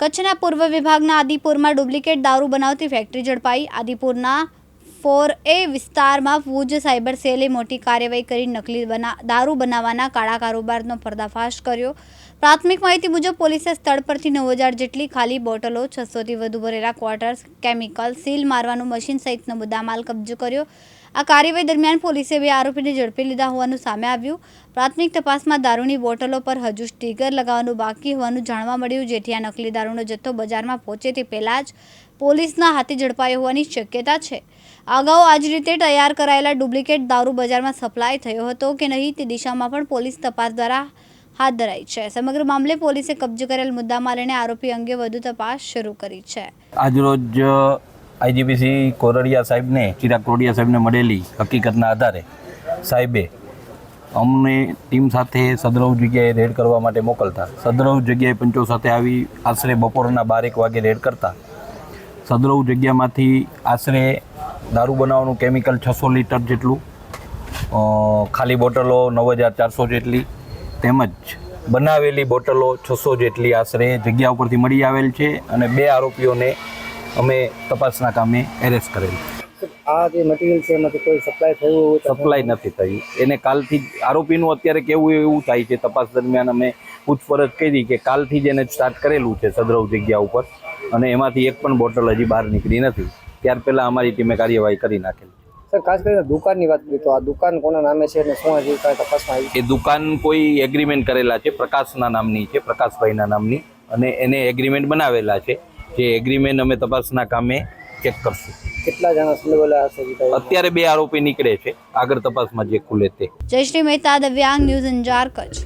કચ્છના પૂર્વ વિભાગના આદિપુરમાં ડુપ્લિકેટ દારૂ બનાવતી ફેક્ટરી ઝડપાઈ। આદિપુરના 4A વિસ્તારમાં ભુજ સાયબર સેલે મોટી કાર્યવાહી કરી નકલી દારૂ બનાવવાના કાળા કારોબારનો પર્દાફાશ કર્યો। પ્રાથમિક માહિતી મુજબ પોલીસે સ્થળ પરથી 9000 જેટલી ખાલી બોટલો, 600થી વધુ ભરેલા ક્વાર્ટર્સ, કેમિકલ સીલ મારવાનું મશીન સહિતનો મુદ્દામાલ કબજે કર્યો। આ કાર્યવાહી દરમિયાન પોલીસે 2 આરોપીને ઝડપી લીધા હોવાનું સામે આવ્યું। પ્રાથમિક તપાસમાં દારૂની બોટલો પર હજુ સ્ટીકર લગાવવાનું બાકી હોવાનું જાણવા મળ્યું, જેથી આ નકલી દારૂનો જથ્થો બજારમાં પહોંચે તે પહેલા જ પોલીસના હાથે ઝડપાયો હોવાની શક્યતા છે। અગાઉ આ જ રીતે તૈયાર કરાયેલા ડુપ્લિકેટ દારૂ બજારમાં સપ્લાય થયો હતો કે નહીં તે દિશામાં પણ પોલીસ તપાસ દ્વારા હાથ ધરાઈ છે। સમગ્ર મામલે પોલીસે કબજે કરેલ મુદ્દામાલ અને આરોપી અંગે વધુ તપાસ શરૂ કરી છે। આજરોજ આઈજીપીસી કોરડિયા સાહેબને ચિરાગ કોરડિયા સાહેબને મળેલી હકીકતના આધારે સાહેબે અમને ટીમ સાથે સદરવ જગ્યાએ રેડ કરવા માટે મોકલતા સદરવ જગ્યાએ પંચો સાથે આવી આશરે બપોરના 12-1 વાગે રેડ કરતા સદરવ જગ્યામાંથી આશરે દારૂ બનાવવાનું કેમિકલ 600 લીટર જેટલું, ખાલી બોટલો 9400 જેટલી તેમજ બનાવેલી બોટલો 600 જેટલી આશરે જગ્યા ઉપરથી મળી આવેલ છે અને 2 આરોપીઓને અમે તપાસના કામે એરેસ્ટ કરેલ। આ જે મટીરિયલ છે એમાંથી કોઈ સપ્લાય થયું? સપ્લાય નથી થયું। એને કાલથી જ આરોપીનું અત્યારે કેવું એવું થાય છે, તપાસ દરમિયાન અમે પૂછપરછ કરી કે કાલથી જ એને સ્ટાર્ટ કરેલું છે સદરવ જગ્યા ઉપર અને એમાંથી એક પણ બોટલ હજી બહાર નીકળી નથી। ત્યાર પહેલાં અમારી ટીમે કાર્યવાહી કરી નાખેલી। સર, ખાસ કરીને દુકાનની વાત કરીએ તો આ દુકાન કોના નામે છે અને શું હજી કાંઈ તપાસમાં આવી? એ દુકાન કોઈ એગ્રીમેન્ટ કરેલા છે, પ્રકાશના નામની છે, પ્રકાશભાઈના નામની, અને એને એગ્રીમેન્ટ બનાવેલા છે। જે એગ્રીમેન્ટ અમે તપાસના કામે ચેક કરશું। કેટલા જણા સંડોવાયેલા હશે? અત્યારે 2 આરોપી નીકળે છે, આગળ તપાસમાં જે ખુલે તે। જયશ્રી મહેતા, દિવ્યાંગ ન્યૂઝ અંજાર, કચ્છ।